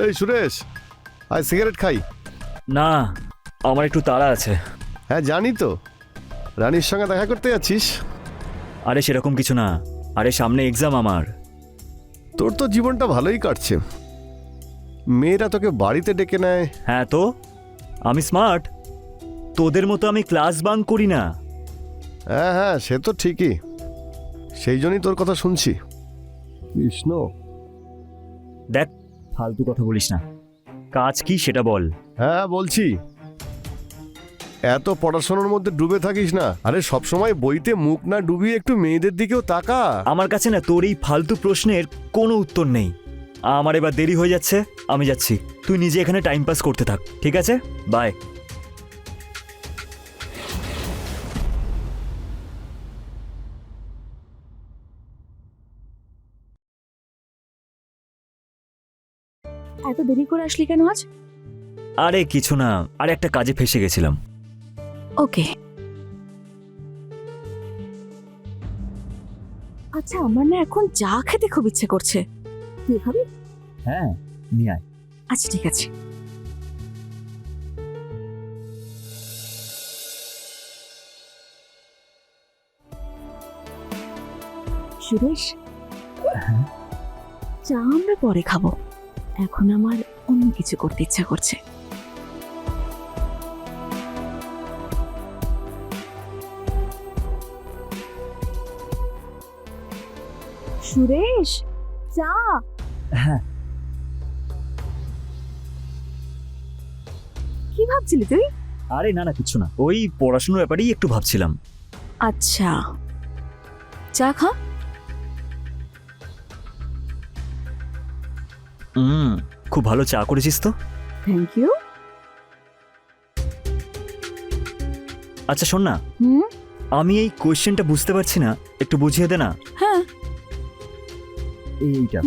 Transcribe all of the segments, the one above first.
এই সুরেশ, আজ সিগারেট খাই? না, আমার একটু তাড়া আছে। হ্যাঁ জানি তো, রানীর সঙ্গে দেখা করতে যাচ্ছিস। আরে সেরকম কিছু না, আরে সামনে এক্সাম আমার। তোর তো জীবনটা ভালোই কাটছে, মেয়েরা তোকে বাড়িতে ডেকে নেয়। হ্যাঁ তো, আমি স্মার্ট, তোদের মতো আমি ক্লাস বাঙ্ক করি না। হ্যাঁ হ্যাঁ, সে তো ঠিকই, সেই জন্যই তোর কথা শুনছি। কৃষ্ণ, দেখ, ফালতু কথা বলিস না, কাজ কি সেটা বল। হ্যাঁ বলছি, এত পড়াশোনার মধ্যে ডুবে থাকিস না। আরে সবসময় বইতে মুখ না ডুবিয়ে একটু মেয়েদের দিকেও তাকা। আমার কাছে না তোর এই ফালতু প্রশ্নের কোনো উত্তর নেই। আমার এবার দেরি হয়ে যাচ্ছে, আমি যাচ্ছি। তুই নিজে এখানে টাইম পাস করতে থাক, ঠিক আছে? বাই। এত দেরি করে আসলি কেন আজ? আরে কিছু না, আরে একটা কাজে ফেসে গেছিলাম। ওকে। আচ্ছা, আমার না এখন চা খেতে খুব ইচ্ছে করছে। তুই খাবি? হ্যাঁ, নিয়ে আয়। আচ্ছা ঠিক আছে। সুরেশ, চা আমরা পরে খাবো, এখন আমার অন্য কিছু করতে ইচ্ছা করছে। সুরেশ, চা। হ্যাঁ। কি ভাবছিলি তুই? আরে না না, কিছু না, ওই পড়াশোনার ব্যাপারেই একটু ভাবছিলাম। আচ্ছা, চা খা। খুব ভালো চা করেছিস তো। Thank you. আচ্ছা শোন না, আমি এই কোয়েশ্চেনটা বুঝতে পারছি না, একটু বুঝিয়ে দে না। হ্যাঁ, এইটা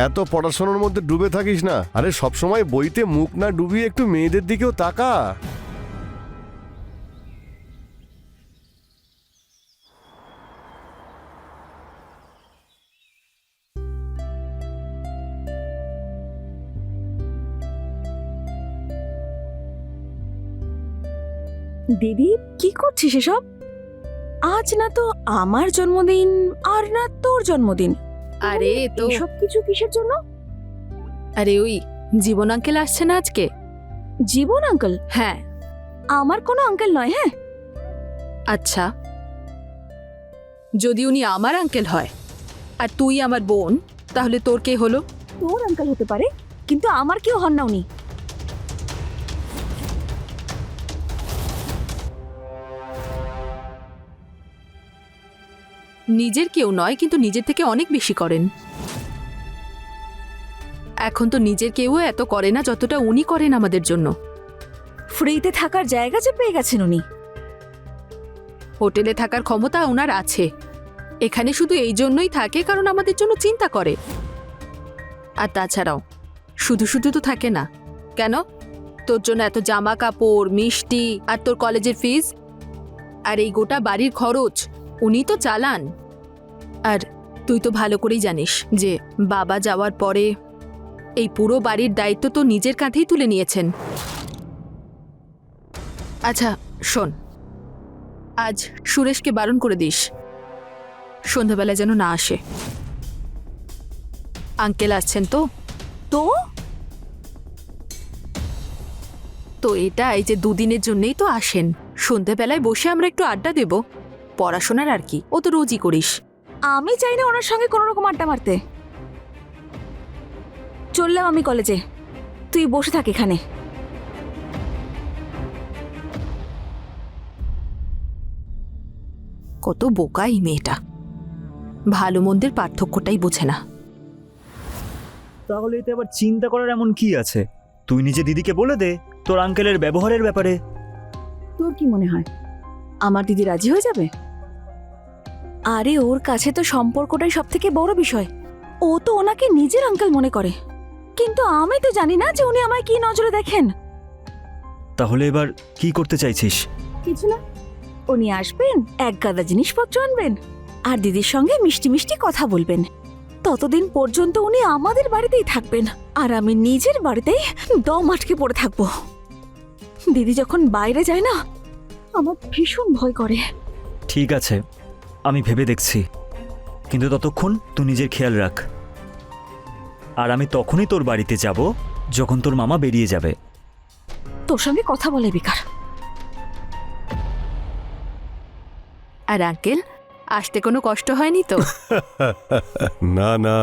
এত পড়াশোনার মধ্যে ডুবে থাকিস না। আরে সবসময় বইতে মুখ না ডুবিয়ে একটু মেয়েদের দিকেও তাকা। দিদি কি করছিস এসব? আজ না তো আমার জন্মদিন, আর না তোর জন্মদিন। আরে তো সব কিছু কিসের জন্য? আরে ওই জীবন আঙ্কেল আসছে না আজকে। জীবন আঙ্কেল? হ্যাঁ। আমার কোনো আঙ্কেল নয়। হ্যাঁ, আচ্ছা, যদি উনি আমার আঙ্কেল হয় আর তুই আমার বোন, তাহলে তোর কে হলো? তোর আঙ্কেল হতে পারে, কিন্তু আমার কেউ হন না উনি। নিজের কেউ নয়, কিন্তু নিজের থেকে অনেক বেশি করেন। এখন তো নিজের কেউ এত করে না যতটা উনি করেন আমাদের জন্য। ফ্রিতে থাকার জায়গা যে পেয়ে গেছেন উনি। হোটেলে থাকার ক্ষমতা ওনার আছে, এখানে শুধু এই জন্যই থাকে কারণ আমাদের জন্য চিন্তা করে। আর তাছাড়াও শুধু শুধু তো থাকে না। কেন? তোর জন্য এত জামা কাপড়, মিষ্টি, আর তোর কলেজের ফিস, আর এই গোটা বাড়ির খরচ উনি তো চালান। আর তুই তো ভালো করেই জানিস যে বাবা যাওয়ার পরে এই পুরো বাড়ির দায়িত্ব তো নিজের কাঁধেই তুলে নিয়েছেন। আচ্ছা শোন, আজ সুরেশকে বারণ করে দিস সন্ধ্যাবেলা যেন না আসে। আঙ্কেল আসছেন তো। তো তো এটা এই যে দুদিনের জন্যই তো আসেন, সন্ধ্যাবেলায় বসে আমরা একটু আড্ডা দেব, পড়াশোনার আর কি, ও তো রোজই করিস। আমি চাই না ওনার সঙ্গে কোনো রকম আড্ডা মারতে। চললাম আমি কলেজে, তুই বসে থাক এখানে। কত বোকা এই মেয়েটা, ভালো মন্দের পার্থক্যটাই বোঝে না। তাহলে এতে আবার চিন্তা করার এমন কি আছে? তুই নিজে দিদিকে বলে দে তোর আঙ্কেলের ব্যবহারের ব্যাপারে। তোর কি মনে হয় আমার দিদি রাজি হয়ে যাবে? আরে ওর কাছে তো সম্পর্কটাই সব থেকে বড় বিষয়। ও তো ওনাকে নিজের আঙ্কেল মনে করে, কিন্তু আমি তো জানি না যে উনি আমায় কি নজরে দেখেন। তাহলে এবার কি করতে চাইছিস? কিছু না, উনি আসবেন, এক গাদা জিনিসপত্র আনবেন আর দিদির সঙ্গে মিষ্টি মিষ্টি কথা বলবেন। ততদিন পর্যন্ত উনি আমাদের বাড়িতেই থাকবেন আর আমি নিজের বাড়িতেই দম আটকে পড়ে থাকবো। দিদি যখন বাইরে যায় না, আমার ভীষণ ভয় করে। ঠিক আছে, আমি ভেবে দেখছি, কিন্তু ততক্ষণ তুই নিজের খেয়াল রাখ। আর আমি তখনই তোর বাড়িতে যাব যখন তোর মামা বেরিয়ে যাবে। তোর সঙ্গে কথা বলে বেকার। আর আঙ্কেল, আসতে কোনো কষ্ট হয়নি তো? না না,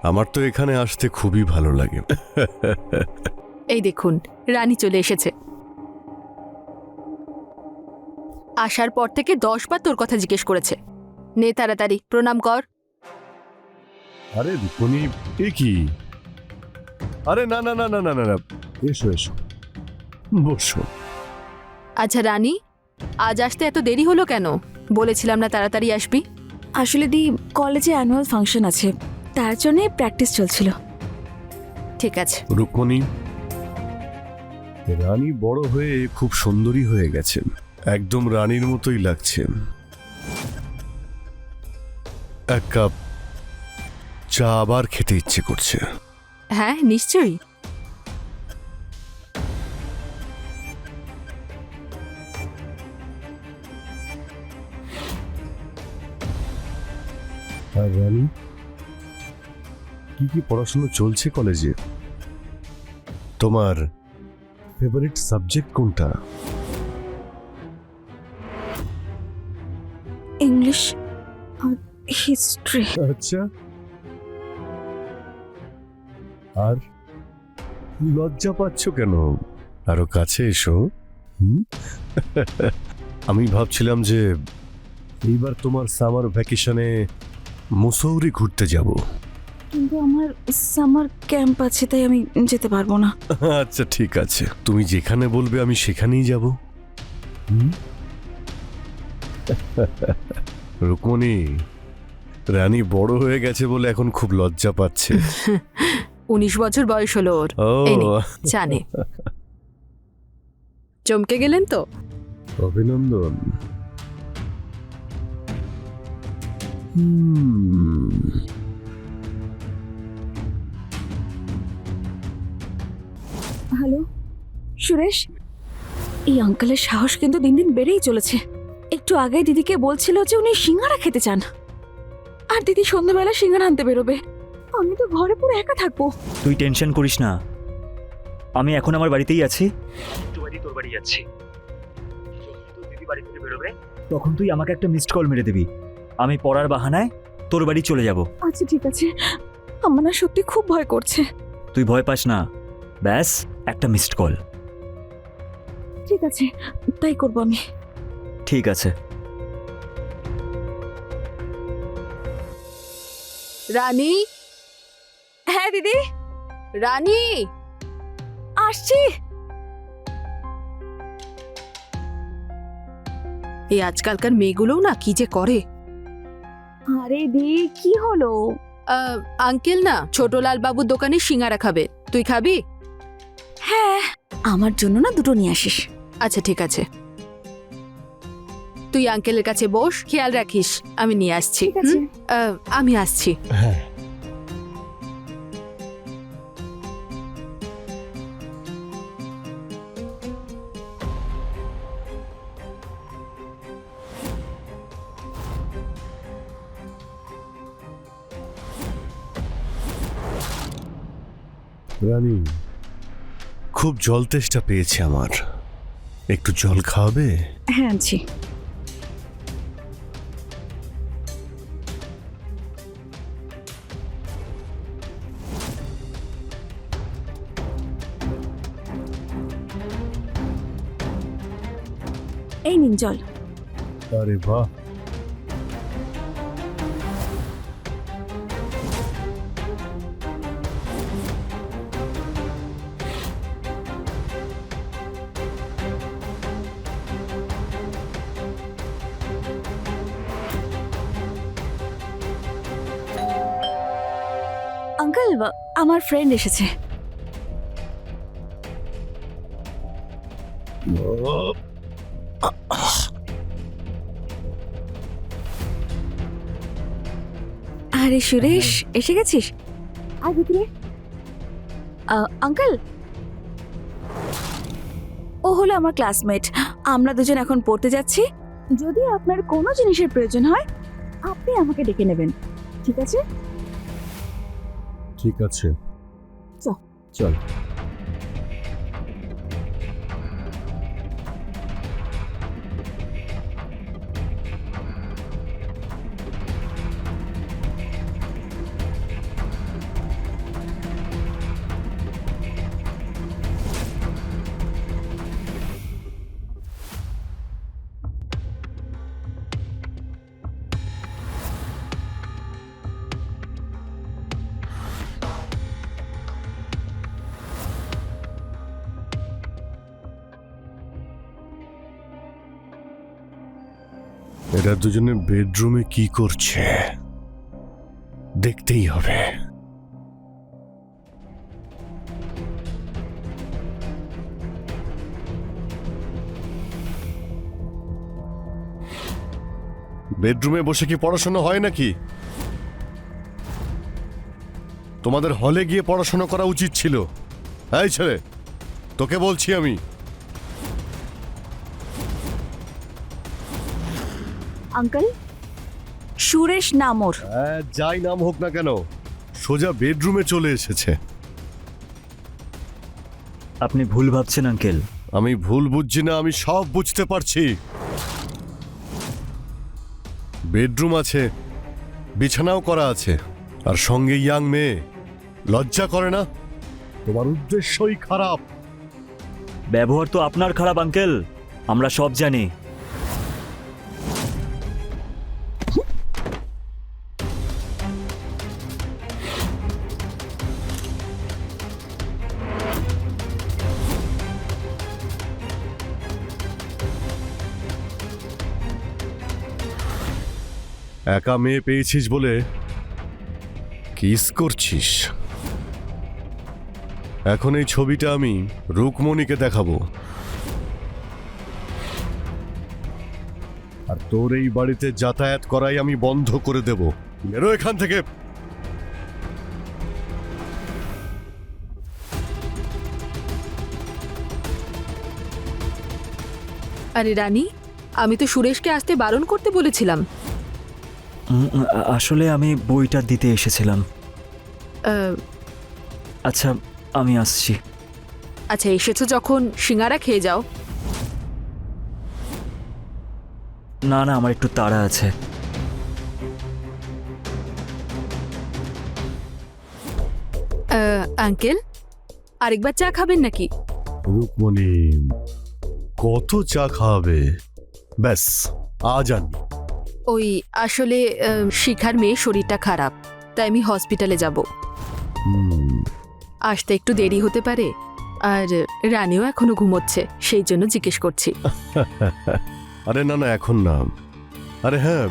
আমার তো এখানে আসতে খুবই ভালো লাগে। এই দেখুন, রানী চলে এসেছে। আসার পর থেকে 10 বার তোর কথা জিজ্ঞেস করেছে। নে তাড়াতাড়ি প্রণাম কর। আরে রুকমণি, এ কি? আরে না না না না না না না, এসো এসো, বসো। আচ্ছা রানী, আজ আসতে এত দেরি হলো কেন? বলেছিলাম না তাড়াতাড়ি আসবি? আসলে দি, কলেজে অ্যানুয়াল ফাংশন আছে, তার জন্য প্র্যাকটিস চলছিল। ঠিক আছে। রুকমণি, রানী বড় হয়ে খুব সুন্দরী হয়ে গেছেন, একদম রানীর মতোই লাগছে। এক কাপ চা আবার খেতে ইচ্ছে করছে। হ্যাঁ নিশ্চয়ই। আর রানী, কি কি পড়াশোনা চলছে কলেজে? তোমার ফেভারিট সাবজেক্ট কোনটা? ইংলিশ আর হিস্ট্রি। আচ্ছা, আর লজ্জা পাচ্ছ কেন? আরো কাছে এসো। আমি ভাবছিলাম যে এইবার তোমার সামার ভ্যাকেশনে মুসৌরি ঘুরতে যাব। কিন্তু আমার সামার ক্যাম্প আছে, তাই আমি যেতে পারবো না। আচ্ছা ঠিক আছে, তুমি যেখানে বলবে আমি সেখানেই যাব। রুকমণি, রানী বড় হয়ে গেছে বলে এখন খুব লজ্জা পাচ্ছে। 19 বছর বয়স হলো ওর। ও এই নে, জানে। চমকে গেলেন তো? অভিনন্দন। হ্যালো সুরেশ, এই আঙ্কেলের সাহস কিন্তু দিন দিন বেড়েই চলেছে। একটু আগে দিদিকে বলছিল যে উনি সিঙ্গারা খেতে চান, আর দিদি সন্ধ্যাবেলা সিঙ্গারা আনতে বেরোবে। আমি তো ঘরে পুরো একা থাকবো। তুই টেনশন করিস না, আমি এখন আমার বাড়িতেই আছি। একটু বাড়ি তোর বাড়ি যাচ্ছি, যখন দিদি বাড়ি থেকে বেরোবে তখন তুই আমাকে একটা মিসড কল মেরে দিবি। আমি পড়ার বাহানায় তোর বাড়ি চলে যাব। আচ্ছা ঠিক আছে, আমার না সত্যি খুব ভয় করছে। তুই ভয় পাস না, ব্যাস একটা মিসড কল। ঠিক আছে, তাই করবো আমি। ঠিক আছে। রানী, হ্যাঁ দিদি, রানী আসছি। এই আজকালকার মেয়েগুলোও না কি যে করে। আরে দি, কি হলো? আঙ্কেল না ছোটলাল বাবুর দোকানে সিঙ্গারা খাবে, তুই খাবি? হ্যাঁ, আমার জন্য না দুটো নিয়ে আসিস। আচ্ছা ঠিক আছে, তুই আঙ্কেলের কাছে বস, খেয়াল রাখিস, আমি নিয়ে আসছি। ঠিক আছে। আমি আসছি। হ্যাঁ, রানী, খুব জল তেষ্টা পেয়েছে আমার, একটু জল খাওয়াবে? হ্যাঁ আনছি। এই নিন জল। আরে বাহ, আঙ্কেল, আমার ফ্রেন্ড এসেছে। আরে সুরেশ, এসে গেছিস? আয় ভিতরে। আঙ্কেল, ও হলো আমার ক্লাসমেট। আমরা দুজন এখন পড়তে যাচ্ছি। যদি আপনার কোনো জিনিসের প্রয়োজন হয় আপনি আমাকে ডেকে নেবেন, ঠিক আছে? ঠিক আছে, চল। চল। এরা দুজনে বেডরুমে কি করছে দেখতেই হবে। বেডরুমে বসে কি পড়াশোনা হয় নাকি? তোমাদের হলে গিয়ে পড়াশোনা করা উচিত ছিল। এই ছেলে, তোকে বলছি আমি। আঙ্কেল, সুরেশ নাম ওর। যাই নাম হোক না কেন, সোজা বেডরুমে চলে এসেছে। আপনি ভুল ভাবছেন আঙ্কেল। আমি ভুল বুঝছি না, আমি সব বুঝতে পারছি। বেডরুম আছে, বিছানাও করা আছে, আর সঙ্গে ইয়াং মেয়ে। লজ্জা করে না? তোমার উদ্দেশ্যই খারাপ। ব্যবহার তো আপনার খারাপ আঙ্কেল, আমরা সব জানি। একা মেয়ে পেয়েছিস বলে কিস করছিস। এখন এই ছবিটা আমি রুকমণিকে দেখাবো, আর তোর এই বাড়িতে যাতায়াত করাই আমি বন্ধ করে দেব। বেরো এখান থেকে। আরে রানী, আমি তো সুরেশকে আসতে বারণ করতে বলেছিলাম। আসলে আমি বইটা দিতে এসেছিলাম। আহ, আচ্ছা, আমি আসছি। আচ্ছা, এসেছো যখন সিঙ্গারা খেয়ে যাও। না না, আমার একটু তাড়া আছে। আঙ্কেল, আরেকবার চা খাবেন নাকি? রুকমণি, কত চা খাওয়াবে? ব্যাস, আজ আনি। ওই আসলে শিখার মেয়ে শরীরটা খারাপ, তাই আমি হসপিটালে যাব। আসতে একটু দেরি হতে পারে, আর রানীও এখনো ঘুমোচ্ছে, সেই জন্য জিজ্ঞেস করছি। আরে না না, এখন না। আরে হ্যাঁ,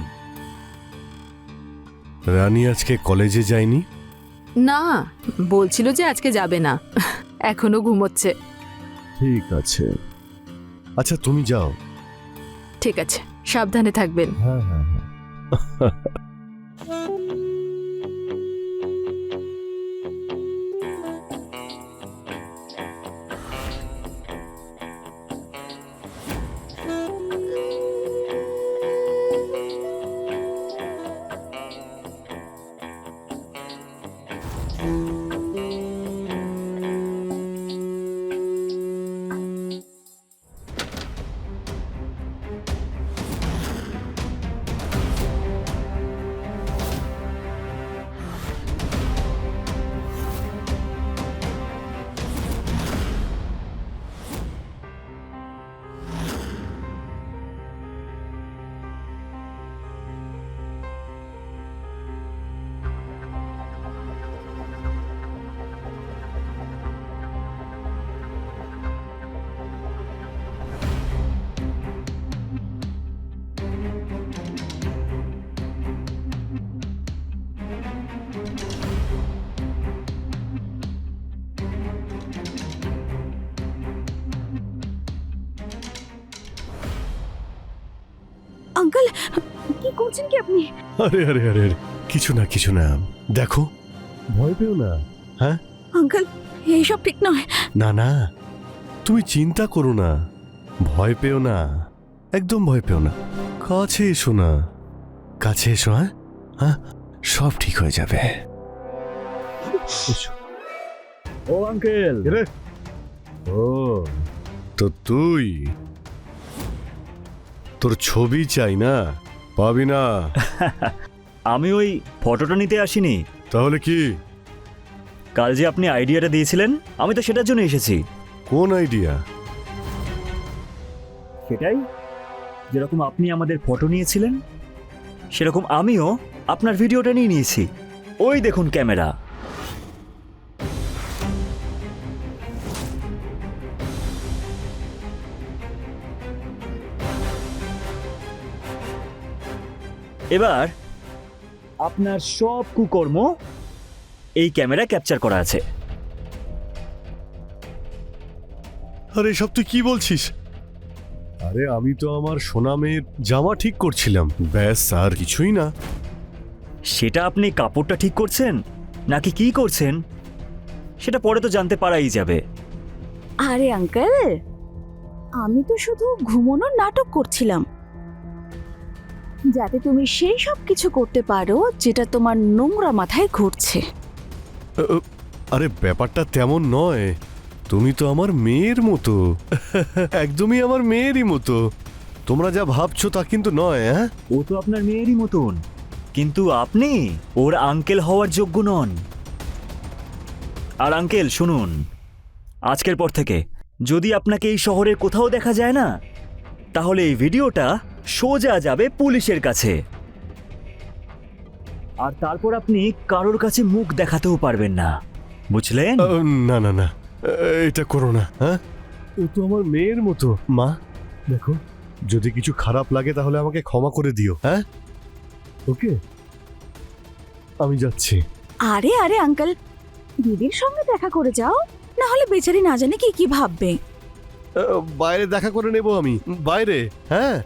রানী আজকে কলেজে যায়নি? না, বলছিল যে আজকে যাবে না, এখনো ঘুমোচ্ছে। ঠিক আছে, আচ্ছা তুমি যাও। ঠিক আছে, সাবধানে থাকবেন। হ্যাঁ হ্যাঁ হ্যাঁ। আঙ্কেল কি করছেন কি আপনি? আরে আরে আরে আরে, কিছু না দেখো, ভয় পেও না। হ্যাঁ, আঙ্কেল এইসব ঠিক নয়। না না, তুমি চিন্তা করো না, ভয় পেও না, একদম ভয় পেও না। কাছে এসো না, কাছে এসো। হ্যাঁ হ্যাঁ, সব ঠিক হয়ে যাবে। এসো। ও আঙ্কেল, রে, ও তো তুই, তোর ছবি চাই না, পাবি না। আমি ওই ফটোটা নিতে আসিনি। তাহলে কি? কাল যে আপনি আইডিয়াটা দিয়েছিলেন, আমি তো সেটার জন্য এসেছি। কোন আইডিয়া? সেটাই, যেরকম আপনি আমাদের ফটো নিয়েছিলেন সেরকম আমিও আপনার ভিডিওটা নিয়ে নিয়েছি। ওই দেখুন ক্যামেরা। এবার আপনার সব কুকর্ম এই ক্যামেরা ক্যাপচার করা আছে। আরে এসব তুই কি বলছিস? আরে আমি তো আমার সোনা মেয়ের জামা ঠিক করছিলাম, ব্যাস, আর কিছুই না। সেটা আপনি কাপড়টা ঠিক করছেন নাকি কি করছেন সেটা পরে তো জানতে পারাই যাবে। আরে আঙ্কেল, আমি তো শুধু ঘুমানোর নাটক করছিলাম, যাতে তুমি সেই সব কিছু করতে পারো যেটা তোমার নোংরা মাথায় ঘুরছে। আরে ব্যাপারটা তেমন নয়, তুমি তো আমার মেয়ের মতো, একদমই আমার মেয়েরই মতো। তোমরা যা ভাবছো তা কিন্তু নয়। হ্যাঁ, ও তো আপনার মেয়েরই মতন, কিন্তু আপনি ওর আঙ্কেল হওয়ার যোগ্য নন। আর আঙ্কেল শুনুন, আজকের পর থেকে যদি আপনাকে এই শহরের কোথাও দেখা যায় না, তাহলে এই ভিডিওটা সোজা যাবে পুলিশের কাছে, আর তারপর আপনি কারোর কাছে মুখ দেখাতেও পারবেন না, বুঝলেন? না না না, এটা করো না। হ্যাঁ, ও তো আমার মেয়ের মতো। মা দেখো, যদি কিছু খারাপ লাগে তাহলে আমাকে ক্ষমা করে দিও। হ্যাঁ, ওকে, আমি যাচ্ছি। আরে আরে আঙ্কেল, দিদির সঙ্গে দেখা করে যাও, না হলে বেচারি না জানে কি কি ভাববে। বাইরে দেখা করে নেব আমি, বাইরে। হ্যাঁ,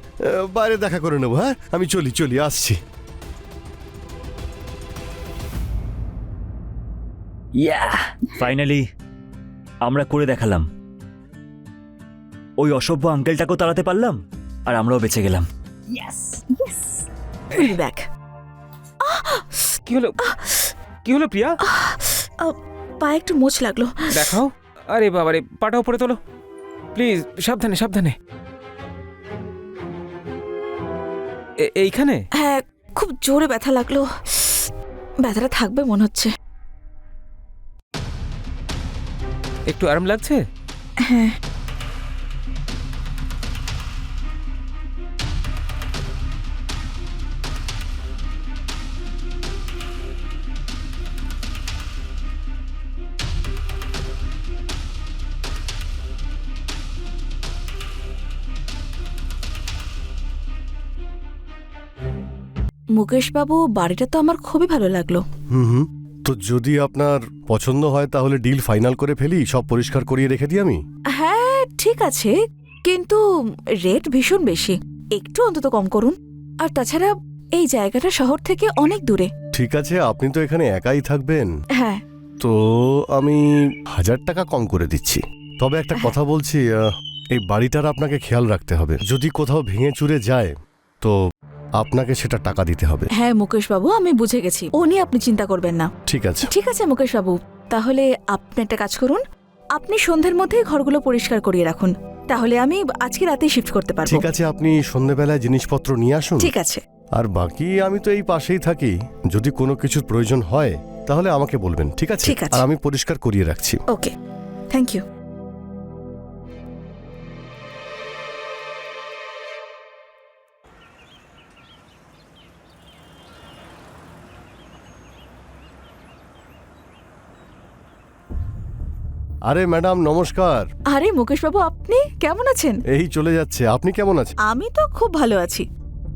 বাইরে দেখা করে নেব। হ্যাঁ, আমি চলি আসছি। ইয়া, ফাইনালি আমরা করে দেখালাম। ওই অসভ্য আঙ্কেলটাকেও তাড়াতে পারলাম, আর আমরাও বেঁচে গেলাম। Yes, will back. কি হলো, কি হলো প্রিয়া? পায়ে একটু মোচ লাগলো। দেখাও। আরে বাবারে, পাটা উপরে তোলো প্লিজ, সাবধানে সাবধানে। এইখানে? হ্যাঁ, খুব জোরে ব্যথা লাগলো, ব্যথাটা থাকবে মনে হচ্ছে। একটু আরাম লাগছে? হ্যাঁ। মুকেশবাবু, বাড়িটা তো আমার খুবই ভালো লাগলো। হুম, তো যদি আপনার পছন্দ হয় তাহলে ডিল ফাইনাল করে ফেলি, সব পরিষ্কার করিয়ে রেখে দিই আমি। হ্যাঁ ঠিক আছে, কিন্তু রেট ভীষণ বেশি, একটু অন্তত কম করুন। আর তাছাড়া এই জায়গাটা শহর থেকে অনেক দূরে। ঠিক আছে, আপনি তো এখানে একাই থাকবেন, হ্যাঁ। তো আমি 1000 টাকা কম করে দিচ্ছি। তবে একটা কথা বলছি, এই বাড়িটার আপনাকে খেয়াল রাখতে হবে, যদি কোথাও ভেঙে চুরে যায় তো আপনাকে সেটা টাকা দিতে হবে। হ্যাঁ মুকেশবাবু, আমি বুঝে গেছি, ও নিয়ে আপনি চিন্তা করবেন না। ঠিক আছে। ঠিক আছে মুকেশবাবু, তাহলে আপনি একটা কাজ করুন, আপনি সন্ধ্যের মধ্যে ঘরগুলো পরিষ্কার করিয়ে রাখুন, তাহলে আমি আজকে রাতে শিফট করতে পারবো। ঠিক আছে, আপনি সন্ধ্যেবেলায় জিনিসপত্র নিয়ে আসুন। ঠিক আছে। আর বাকি আমি তো এই পাশেই থাকি, যদি কোনো কিছুর প্রয়োজন হয় তাহলে আমাকে বলবেন। ঠিক আছে? ঠিক আছে। আর আমি পরিষ্কার করিয়ে রাখছি। ওকে, থ্যাংক ইউ। আরে ম্যাডাম নমস্কার। আরে মুকেশবাবু, আপনি কেমন আছেন? এই চলে যাচ্ছে, আপনি কেমন আছেন? আমি তো খুব ভালো আছি।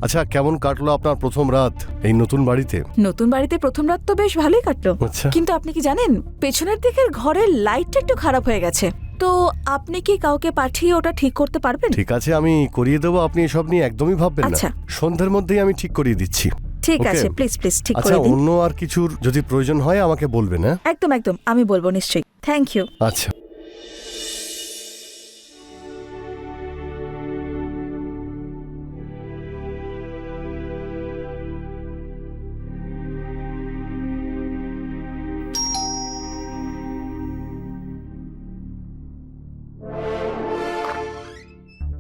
আচ্ছা, কেমন কাটলো আপনার প্রথম রাত এই নতুন বাড়িতে? নতুন বাড়িতে প্রথম রাত তো বেশ ভালোই কাটলো, আচ্ছা। কিন্তু আপনি কি জানেন পেছনের দিকের ঘরের লাইটটা একটু খারাপ হয়ে গেছে। তো আপনি কি কাউকে পাঠিয়ে ওটা ঠিক করতে পারবেন? ঠিক আছে, আমি করিয়ে দেবো, আপনি এসব নিয়ে একদমই ভাববেন না। আচ্ছা। সন্ধ্যের মধ্যেই আমি ঠিক করিয়ে দিচ্ছি। ঠিক Okay. আছে, প্লিজ প্লিজ ঠিক আচ্ছা, করে দিন। অন্য আর কিছুর যদি প্রয়োজন হয় আমাকে বলবেন। হ্যাঁ, একদম একদম, আমি বলবো নিশ্চয়ই। Thank you. আচ্ছা।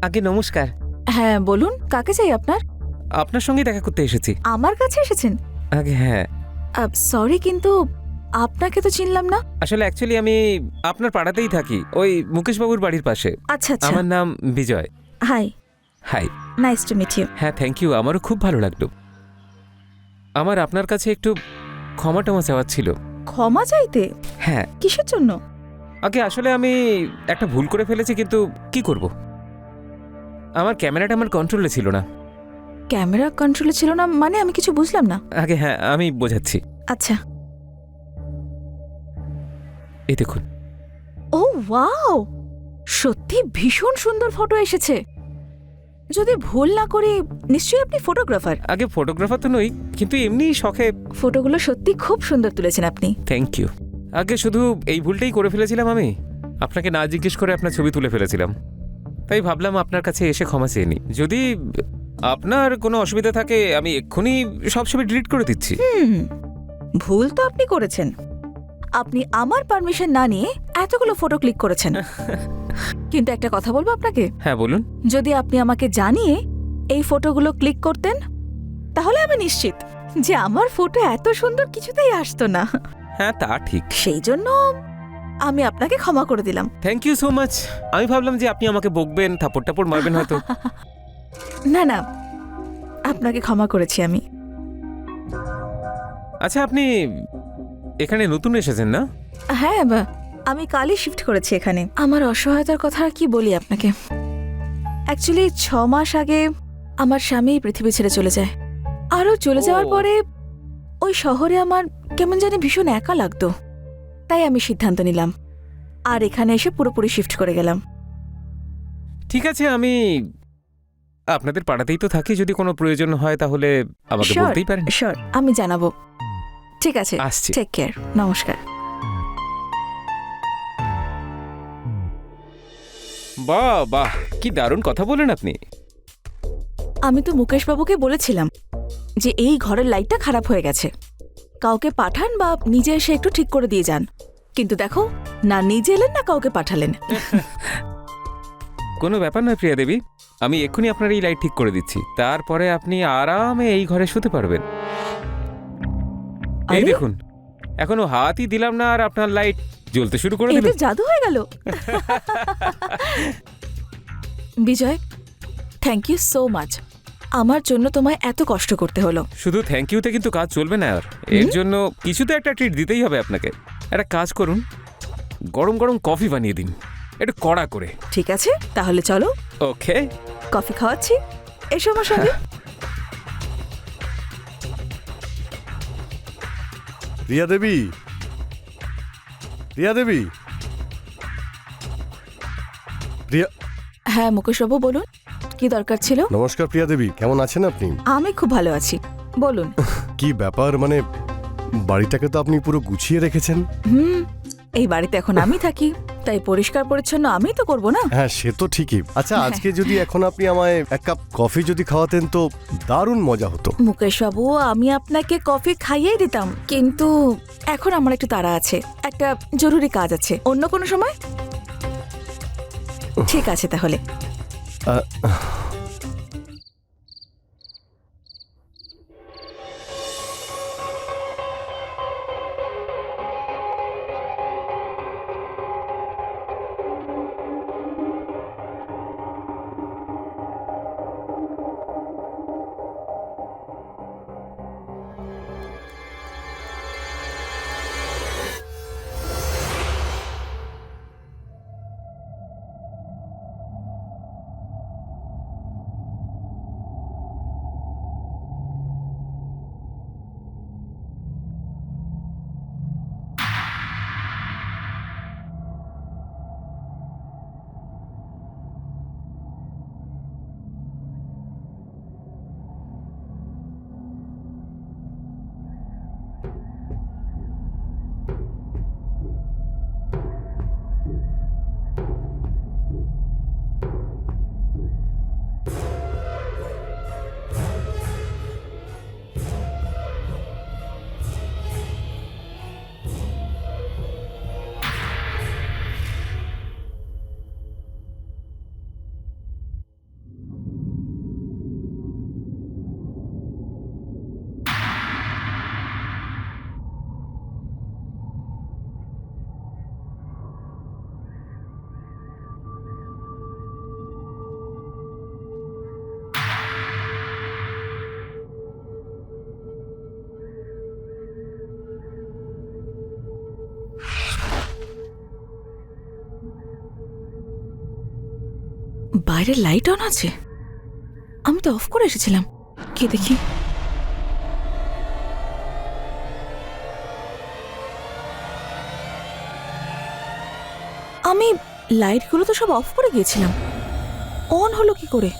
আগে নমস্কার। হ্যাঁ বলুন, কাকে চাই আপনার? আপনার সঙ্গে দেখা করতে এসেছি। আমার কাছে এসেছেন? আগে হ্যাঁ, সরি, কিন্তু আপনাকে তো চিনলাম না। আসলে অ্যাকচুয়ালি আমি আপনার পাড়াতেই থাকি, ওই মুকেশ বাবুর বাড়ির পাশে। আচ্ছা আচ্ছা। আমার নাম Bijoy. Hi, hi. Nice to meet you. হ্যাঁ, থ্যাংক ইউ, আমারও খুব ভালো লাগলো। আমার আপনার কাছে একটু ক্ষমা টমা চাওয়ার ছিল। ক্ষমা চাইতে? হ্যাঁ, কিসের জন্য? আগে আসলে আমি একটা ভুল করে ফেলেছি, কিন্তু কি করব, আমার ক্যামেরাটা আমার কন্ট্রোলে ছিল না। ক্যামেরা কন্ট্রোলে ছিল না মানে? আমি কিছু বুঝলাম না। আগে হ্যাঁ, আমি বোঝাচ্ছি। আচ্ছা। এই দেখুন। ও ওয়াও, সত্যি ভীষণ সুন্দর ফটো এসেছে। যদি ভুল না করি, নিশ্চয়ই আপনি ফটোগ্রাফার। আগে ফটোগ্রাফার তো নই, কিন্তু এমনি শখে। ফটোগুলো সত্যি খুব সুন্দর তুলেছেন আপনি। Thank you. আগে শুধু এই ভুলটাই করে ফেলেছিলাম, আমি আপনাকে না জিজ্ঞেস করে আপনার ছবি তুলে ফেলেছিলাম। তাই ভাবলাম আপনার কাছে এসে ক্ষমা চেয়ে নিই। যদি আপনার কোনো অসুবিধা থাকে আমি এক্ষুনি সব ছবি ডিলিট করে দিচ্ছি। ভুল তো আপনি করেছেন। আপনি আমার পারমিশন না নিয়ে এতগুলো ফটো ক্লিক করেছেন। কিন্তু একটা কথা বলবো আপনাকে, হ্যাঁ বলুন। যদি আপনি আমাকে জানিয়ে এই ফটোগুলো ক্লিক করতেন, তাহলে আমি নিশ্চিত যে আমার ফটো এত সুন্দর কিছুতেই আসতো না। হ্যাঁ তা ঠিক। সেই জন্য আমি আপনাকে ক্ষমা করে দিলাম। Thank you so much. আমি ভাবলাম যে আপনি আমাকে বকবেন, থাপড় টাপড় মারবেন হয়তো। না না, আপনাকে ক্ষমা করেছি আমি। আচ্ছা, আপনি এখানে নতুন এসেছেন না? হ্যাঁ, আমি কালই শিফট করেছি এখানে। আমার অসহায়তার কথা আর কি বলি আপনাকে। অ্যাকচুয়ালি 6 মাস আগে আমার স্বামী পৃথিবী ছেড়ে চলে যায়। আরও চলে যাওয়ার ও। পরে ওই শহরে আমার কেমন জানি ভীষণ একা লাগতো। তাই আমি সিদ্ধান্ত নিলাম আর এখানে এসে পুরোপুরি শিফট করে গেলাম। ঠিক আছে, আমি আপনাদের পাড়াতেই তো থাকি, যদি কোনো প্রয়োজন হয় তাহলে আমাকে Sure, বলতেই পারেন। শিওর, আমি জানাবো। ঠিক আছে, আসছি। টেক কেয়ার, নমস্কার। বাহ বাহ, কি দারুণ কথা বলেন আপনি। আমি তো মুকেশ বাবুকে বলেছিলাম যে এই ঘরের লাইটটা খারাপ হয়ে গেছে, কাউকে পাঠান বা নিজে এসে একটু ঠিক করে দিয়ে যান। কিন্তু দেখো, না নিজে এলেন না কাউকে পাঠালেন। কোনো ব্যাপার নয় প্রিয়া দেবী, আমি এক্ষুনি আপনার এই লাইট ঠিক করে দিচ্ছি, তারপরে আপনি আরামে এই ঘরে শুতে পারবেন। এই আরে, দেখুন, এখনো হাতই দিলাম না আর আপনার লাইট জ্বলতে শুরু করে এ দিল। তো জাদু হয়ে গেল। বিজয়, থ্যাংক ইউ সো মাচ। আমার জন্য তোমায় এত কষ্ট করতে হলো। শুধু থ্যাংক ইউতে কিন্তু কাজ চলবে না, আর এর জন্য কিছু তো একটা ট্রিট দিতেই হবে আপনাকে। একটা কাজ করুন, গরম গরম কফি বানিয়ে দিন, একটু কড়া করে। ঠিক আছে, তাহলে চলো, ওকে। কফি খাওয়াচ্ছি, এসো আমার সঙ্গে। রিয়া দেবী, রিয়া দেবী, প্রিয়া। হ্যাঁ মুকেশ বাবু, বলুন কি দরকার ছিল? নমস্কার প্রিয়া দেবী, কেমন আছেন আপনি? আমি খুব ভালো আছি, বলুন। কি ব্যাপার, মানে বাড়িটাকে তো আপনি পুরো গুছিয়ে রেখেছেন। এই বাড়িতে এখন আমি থাকি, তাই পরিষ্কার পরিচ্ছন্ন আমিই তো করবো না? হ্যাঁ সে তো ঠিকই। আচ্ছা, আজকে যদি এখন আপনি আমায় এক কাপ কফি যদি খাওয়াতেন তো দারুণ মজা হতো। মুকেশ বাবু, আমি আপনাকে কফি খাইয়েই দিতাম, কিন্তু এখন আমার একটু তাড়া আছে, একটা জরুরি কাজ আছে। অন্য কোনো সময়? ঠিক আছে তাহলে। আহ, বাইরে লাইট অন আছে? আমি তো অফ করে এসেছিলাম। কি দেখি। আমি লাইটগুলো তো সব অফ করে গিয়েছিলাম, অন হলো কি করে?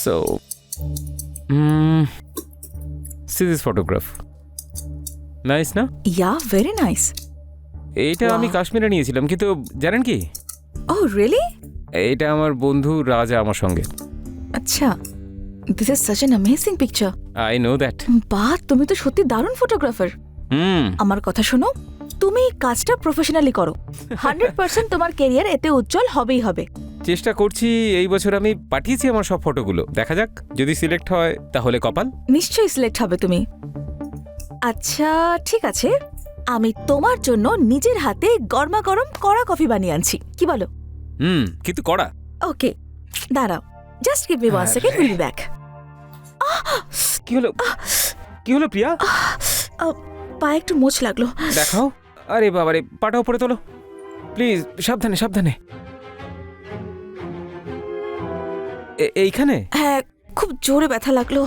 So, see this photograph. Nice না? ইয়া, ভেরি নাইস। এইটা আমি Wow. কাশ্মীরে নিয়েছিলাম, কিন্তু জানেন কি, ওহ রিয়েলি? এইটা আমার বন্ধু রাজা আমার সঙ্গে। আচ্ছা, this is such an amazing picture. I know that. বাহ, তুমি তো সত্যি দারুণ ফটোগ্রাফার। আমার কথা শোনো, তুমি কাজটা প্রফেশনালি করো। 100% তোমার ক্যারিয়ার এতে উজ্জ্বল হবেই হবে। চেষ্টা করছি। এই বছর আমি পাঠিয়েছি আমার সব ফটোগুলো, দেখা যাক, যদি সিলেক্ট হয় তাহলে কপাল। নিশ্চয়ই সিলেক্ট হবে তুমি। আচ্ছা ঠিক আছে, আমি তোমার জন্য নিজের হাতে গরমা গরম কড়া কফি বানিয়ে আনছি, কি বলো? কিন্তু কড়া। ওকে, দাঁড়াও, just give me 1 second, will be back. কি হলো? কি হলো প্রিয়া? পায়ে একটু মোচ লাগলো। দেখাও। আরে বাবারে, পাটা উপরে তোলো প্লিজ, সাবধানে সাবধানে। এইখানে? হ্যাঁ, খুব জোরে ব্যথা লাগলো।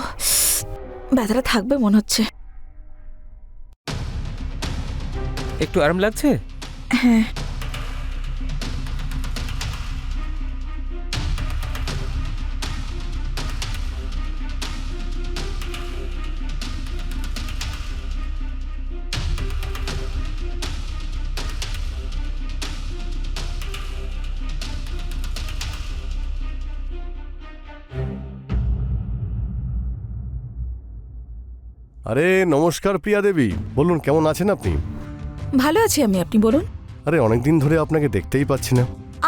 ব্যথাটা থাকবে মনে হচ্ছে। একটু আরাম লাগছে? হ্যাঁ। আরে নমস্কার প্রিয়া দেবী, বলুন কেমন আছেন আপনি? ভালো আছি আমি, আপনি বলুন। আরে অনেকদিন ধরে আপনাকে দেখতেই পাচ্ছি না।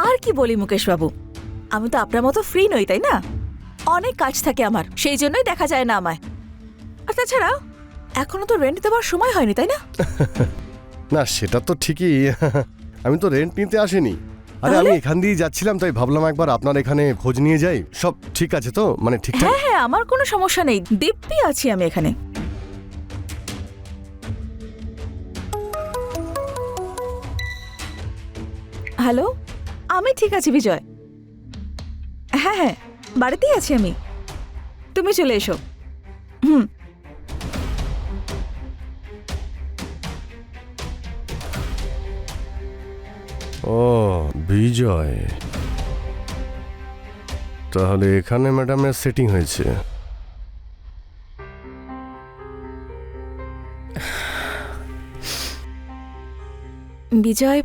আর কি বলি মুকেশ বাবু, আমি তো আপনার মতো ফ্রি নই, তাই না? অনেক কাজ থাকে আমার, সেই জন্যই দেখা যায় না আমায়। আর তাছাড়া এখনো তো রেন্ট দেওয়ার সময় হয়নি, তাই না? না সেটা তো ঠিকই। আমি তো রেন্ট নিতে আসিনি। আরে আমি তাহলে? এখান দিয়ে যাচ্ছিলাম, তাই ভাবলাম একবার আপনার এখানে খোঁজ নিয়ে যাই। সব ঠিক আছে তো, মানে ঠিকঠাক? হ্যাঁ হ্যাঁ, আমার কোনো সমস্যা নেই, দিব্যি আছি আমি এখানে। হ্যালো, আমি ঠিক আছি বিজয়। হ্যাঁ হ্যাঁ, বাড়িতেই আছি আমি, তুমি চলে এসো। হুম। ও বিজয়, তাহলে এখানে ম্যাডামের সেটিং হয়েছে। বিজয়,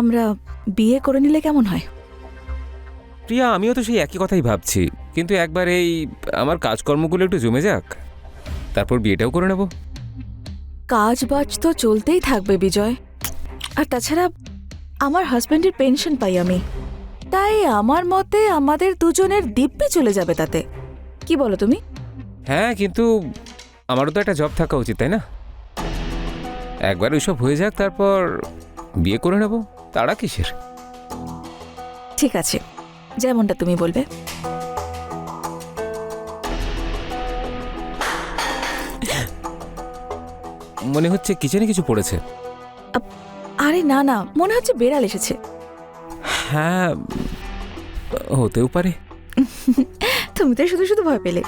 আমরা বিয়ে করে নিলে কেমন হয়? প্রিয়া, আমিও তো সেই একই কথাই ভাবছি, কিন্তু একবার এই আমার কাজকর্মগুলো একটু জমে যাক, তারপর বিয়েটাও করে নেব। কাজ বাজ তো চলতেই থাকবে বিজয়, আর তাছাড়া আমার হাজব্যান্ডের পেনশন পাই আমি, তাই আমার মতে আমাদের দুজনের দিব্যি চলে যাবে তাতে। কি বলো তুমি? হ্যাঁ, কিন্তু আমারও তো একটা জব থাকা উচিত, তাই না? একবার ওইসব হয়ে যাক, তারপর বিয়ে করে নেব, তাড়া কিসের? ঠিক আছে, যেমনটা তুমি বলবে। মনে হচ্ছে কিচেনে কিছু পড়েছে। আরে না না, মনে হচ্ছে বেড়াল এসেছে। হ্যাঁ, হতেও পারে। তুমি তো শুধু শুধু ভয় পেলে।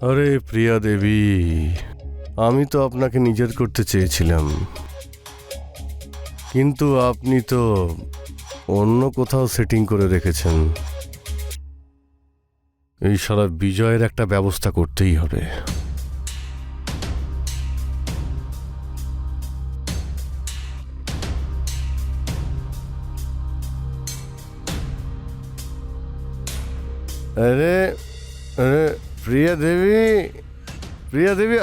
আরে প্রিয়া দেবী, আমি তো আপনাকে নিজের করতে চেয়েছিলাম, কিন্তু আপনি তো অন্য কোথাও সেটিং করে রেখেছেন। এই সারা বিজয়ের একটা ব্যবস্থা করতেই হবে। আরে আরে প্রিয়া দেবী, প্রিয়া দেবী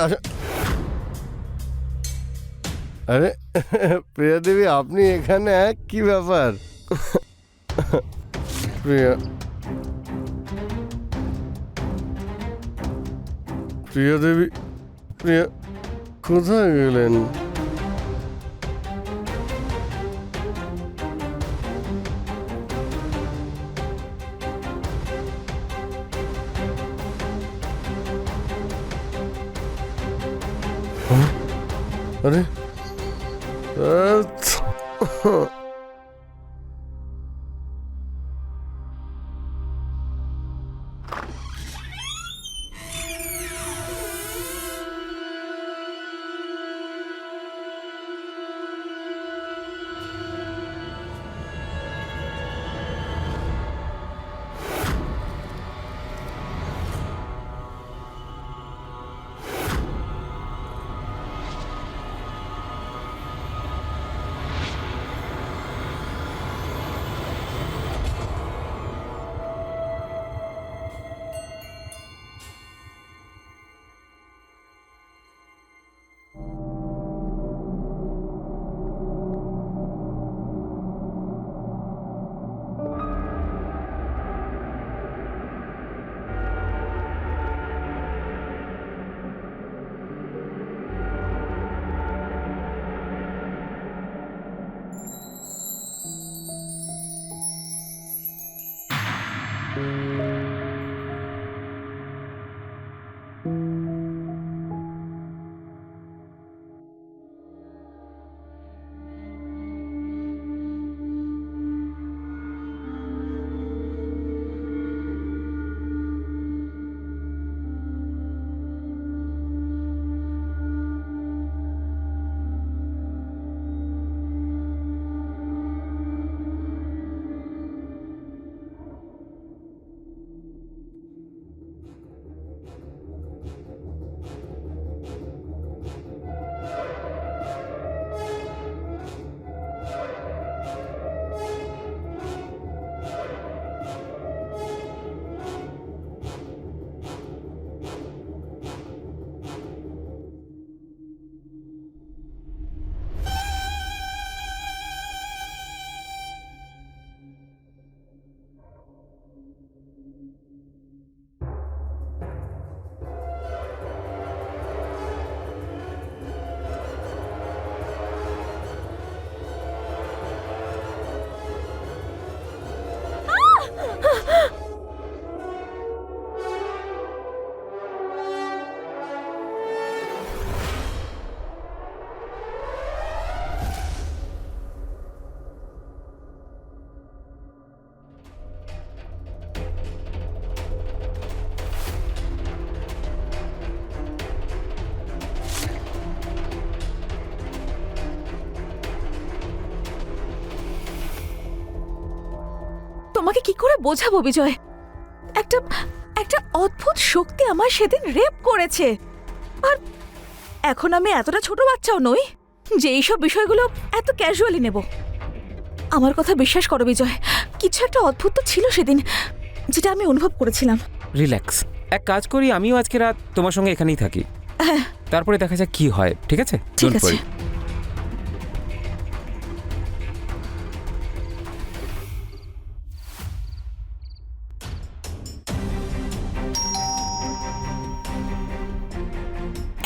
আরে প্রিয়া দেবী, আপনি এখানে? কি ব্যাপার? প্রিয়া প্রিয়া দেবী, প্রিয়া কোথায় গেলেন? আরে তোমাকে কি করে বোঝাবো বিজয়? একটা একটা অদ্ভুত শক্তি আমার সেদিন রেপ করেছে। আর এখন আমি এতটা ছোট বাচ্চাও নই যে এইসব বিষয়গুলো এত ক্যাজুয়ালি নেব। আমার কথা বিশ্বাস করো বিজয়, কিছু একটা অদ্ভুত তো ছিল সেদিন, যেটা আমি অনুভব করেছিলাম। রিল্যাক্স, এক কাজ করি, আমিও আজকে রাত তোমার সঙ্গে এখানেই থাকি, তারপরে দেখা যাক কি হয়। ঠিক আছে? ঠিক Don't আছে। worry.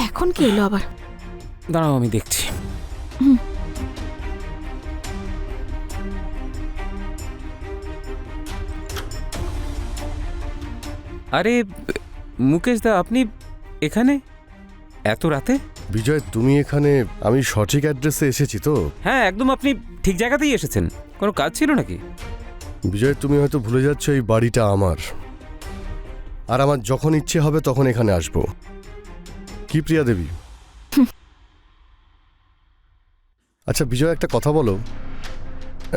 এখন কি এলো আবার? দাঁড়াও, আমি দেখছি। আরে মুকেশ দা, আপনি এখানে এত রাতে? বিজয়, তুমি এখানে? আমি সঠিক অ্যাড্রেসে এসেছি তো? হ্যাঁ, একদম আপনি ঠিক জায়গাতেই এসেছেন। কোনো কাজ ছিল নাকি? বিজয়, তুমি হয়তো ভুলে যাচ্ছ এই বাড়িটা আমার, আর আমার যখন ইচ্ছে হবে তখন এখানে আসবো। কি প্রিয়া দেবী? আচ্ছা বিজয়, একটা কথা বলো,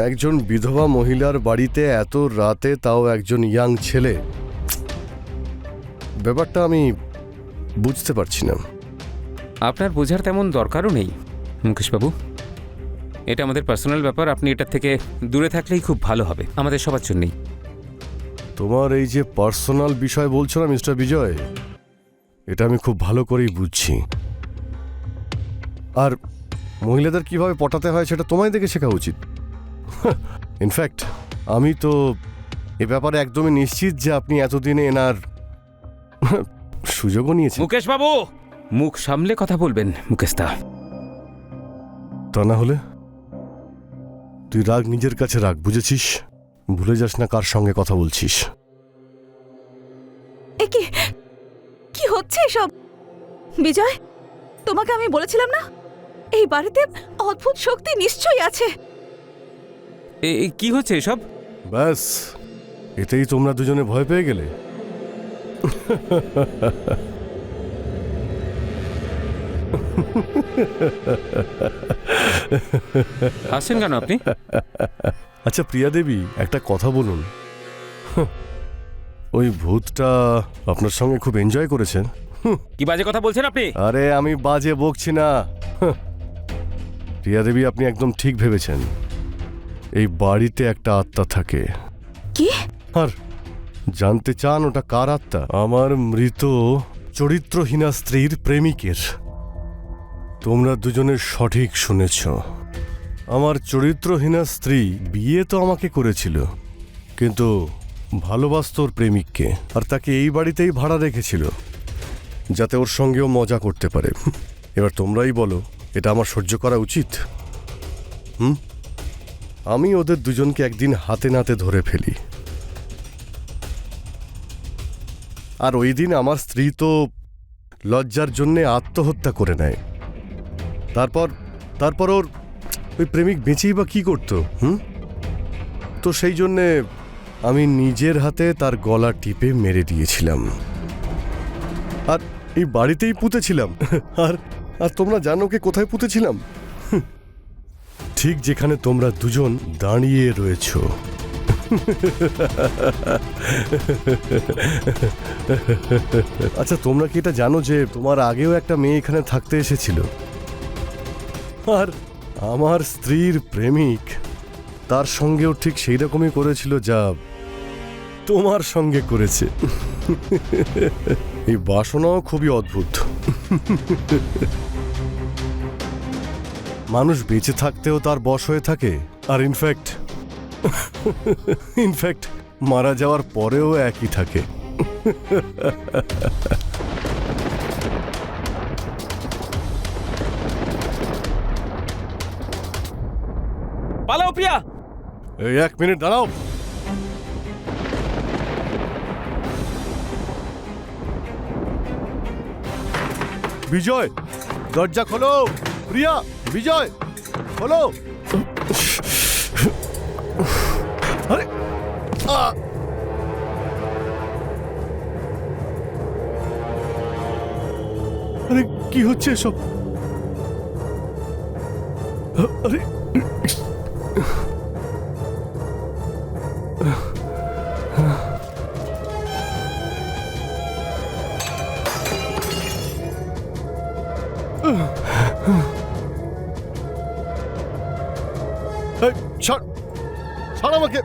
একজন বিধবা মহিলার বাড়িতে এত রাতে, তাও একজন ইয়াং ছেলে, ব্যাপারটা আমি বুঝতে পারছি না। আপনার বোঝার তেমন দরকারও নেই মুকেশবাবু। এটা আমাদের পার্সোনাল ব্যাপার, আপনি এটার থেকে দূরে থাকলেই খুব ভালো হবে আমাদের সবার জন্যই। তোমার এই যে পার্সোনাল বিষয় বলছো না মিস্টার বিজয়, এটা আমি খুব ভালো করেই বুঝছি। আর মহিলাদের কিভাবে পটাতে হয় সেটা তোমায় দেখে শেখা উচিত। ইনফ্যাক্ট আমি তো এ ব্যাপারে একদমই নিশ্চিত যে আপনি এতদিনে এনার সুযোগও নিয়েছেন। মুকেশবাবু, মুখ সামলে কথা বলবেন মুকেশদা। তা না হলে তুই রাগ নিজের কাছে রাখ, বুঝেছিস? ভুলে যাস না কার সঙ্গে কথা বলছিস। এ কি কি হচ্ছে এসব? বিজয়, তোমাকে আমি বলেছিলাম না এই বাড়িতে অদ্ভুত শক্তি নিশ্চয়ই আছে। কি হচ্ছে এসব? ব্যাস, এতেই তোমরা দুজনে ভয় পেয়ে গেলে। আসছেন কেন আপনি? আচ্ছা প্রিয়া দেবী, একটা কথা বলুন। ওই ভূতটা আপনার সঙ্গে খুব এনজয় করেছেন? কি বাজে কথা বলছেন আপনি? আরে আমি বাজে বকছি না। প্রিয়া দেবী, আপনি একদম ঠিক ভেবেছেন। এই বাড়িতে একটা আত্মা থাকে। কি? আর জানতে চান ওটা কার আত্মা? আমার মৃত চরিত্রহীনা স্ত্রীর প্রেমিকের। তোমরা দুজনে সঠিক শুনেছ। আমার চরিত্রহীনা স্ত্রী বিয়ে তো আমাকে করেছিল, কিন্তু ভালোবাসত ওর প্রেমিককে, আর তাকে এই বাড়িতেই ভাড়া রেখেছিল যাতে ওর সঙ্গেও মজা করতে পারে। এবার তোমরাই বলো, এটা আমার সহ্য করা উচিত? আমি ওদের দুজনকে একদিন হাতে নাতে ধরে ফেলি, আর ওই দিন আমার স্ত্রী তো লজ্জার জন্যে আত্মহত্যা করে নেয়। তারপর ওর ওই প্রেমিক বেঁচেই বা কি করতো? তো সেই জন্যে আমি নিজের হাতে তার গলা টিপে মেরে দিয়েছিলাম, আর এই বাড়িতেই পুঁতেছিলাম। আর তোমরা জানো কে কোথায় পুঁতেছিলাম? ঠিক যেখানে তোমরা দুজন দাঁড়িয়ে রয়েছো। আচ্ছা, তোমরা কি এটা জানো যে তোমার আগেও একটা মেয়ে এখানে থাকতে এসেছিল, আর আমার স্ত্রীর প্রেমিক তার সঙ্গেও ঠিক সেই রকমই করেছিল যা তোমার সঙ্গে করেছে। এই বাসনাও খুবই অদ্ভুত। মানুষ বেঁচে থাকতেও তার বশ হয়ে থাকে, আর ইনফ্যাক্ট মারা যাওয়ার পরেও একই থাকে। পালাও প্রিয়া। এই 1 মিনিট দাঁড়াও। বিজয়, দরজা খোলো। প্রিয়া, বিজয়, খোলো। আরে আরে কি হচ্ছে এসব? আরে ছাড় আমাকে।